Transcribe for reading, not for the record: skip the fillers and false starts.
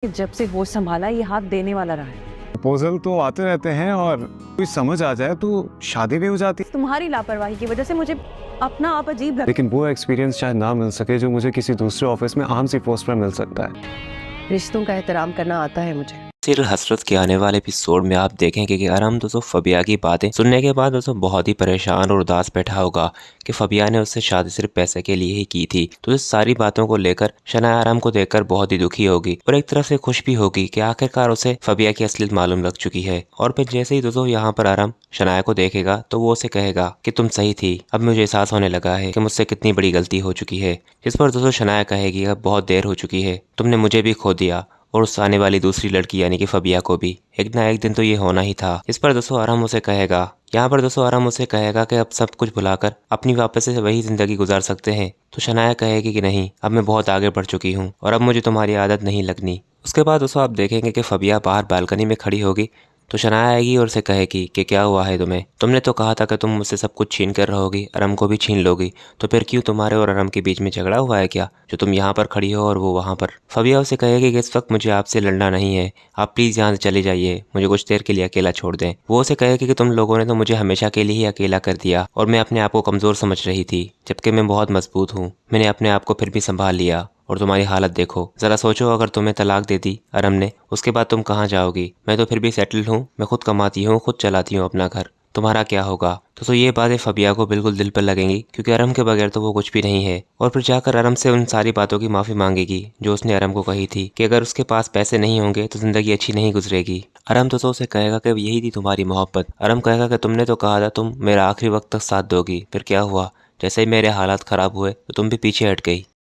जब से होश संभाला ये हाथ देने वाला रहा है। प्रपोजल तो आते रहते हैं और कोई समझ आ जाए तो शादी भी हो जाती है। तुम्हारी लापरवाही की वजह से मुझे अपना आप अजीब लगता लेकिन वो एक्सपीरियंस शायद ना मिल सके जो मुझे किसी दूसरे ऑफिस में आम सी पोस्ट पर मिल सकता है। है। रिश्तों का एहतराम करना आता है मुझे। सीरियल हसरत के आने वाले एपिसोड में आप देखेंगे कि आराम दोस्तों फबिया की बातें सुनने के बाद दोस्तों बहुत ही परेशान और उदास बैठा होगा कि फबिया ने उससे शादी सिर्फ पैसे के लिए ही की थी। तो इस सारी बातों को लेकर शनाया आराम को देखकर बहुत ही दुखी होगी और एक तरफ से खुश भी होगी कि आखिरकार उसे फबिया की असलियत मालूम लग चुकी है। और फिर जैसे ही दोस्तों यहाँ पर आराम शनाया को देखेगा तो वो उसे कहेगा कि तुम सही थी, अब मुझे एहसास होने लगा है कि मुझसे कितनी बड़ी गलती हो चुकी है। जिस पर दोस्तों शनाया कहेगी अब बहुत देर हो चुकी है, तुमने मुझे भी खो दिया और उस आने वाली दूसरी लड़की यानी कि फबिया को भी। एक ना एक दिन तो ये होना ही था। इस पर दोस्तों आराम उसे कहेगा, यहाँ पर दोस्तों आराम उसे कहेगा कि अब सब कुछ भुलाकर अपनी वापस से वही जिंदगी गुजार सकते हैं। तो शनाया कहेगी कि नहीं, अब मैं बहुत आगे बढ़ चुकी हूँ और अब मुझे तुम्हारी आदत नहीं लगनी। उसके बाद दोस्तों आप देखेंगे कि फबिया बाहर बालकनी में खड़ी होगी तो शनाया आएगी और उसे कहेगी कि क्या हुआ है तुम्हें, तुमने तो कहा था कि तुम मुझसे सब कुछ छीन कर रहोगी, अरम को भी छीन लोगी, तो फिर क्यों तुम्हारे और अरम के बीच में झगड़ा हुआ है क्या, जो तुम यहाँ पर खड़ी हो और वो वहाँ पर। फबिया उसे कहेगी कि इस वक्त मुझे आपसे लड़ना नहीं है, आप प्लीज़ यहाँ से चले जाइए, मुझे कुछ देर के लिए अकेला छोड़ दें। वो उसे कहेगी कि तुम लोगों ने तो मुझे हमेशा के लिए ही अकेला कर दिया और मैं अपने आप को कमज़ोर समझ रही थी, जबकि मैं बहुत मजबूत हूँ। मैंने अपने आप को फिर भी संभाल लिया और तुम्हारी हालत देखो, जरा सोचो अगर तुम्हें तलाक दे दी अरम ने, उसके बाद तुम कहाँ जाओगी। मैं तो फिर भी सेटल हूँ, मैं खुद कमाती हूँ, खुद चलाती हूँ अपना घर, तुम्हारा क्या होगा। तो ये बातें फबिया को बिल्कुल दिल पर लगेंगी क्योंकि अरम के बगैर तो वो कुछ भी नहीं है। और फिर जाकर अरम से उन सारी बातों की माफ़ी मांगेगी जो उसने अरम को कही थी कि अगर उसके पास पैसे नहीं होंगे तो ज़िंदगी अच्छी नहीं गुजरेगी। अरम तो उसे कहेगा कि यही थी तुम्हारी मोहब्बत। अरम कहेगा कि तुमने तो कहा था तुम मेरा आखिरी वक्त तक साथ दोगी, फिर क्या हुआ, जैसे ही मेरे हालात ख़राब हुए तो तुम भी पीछे हट गई।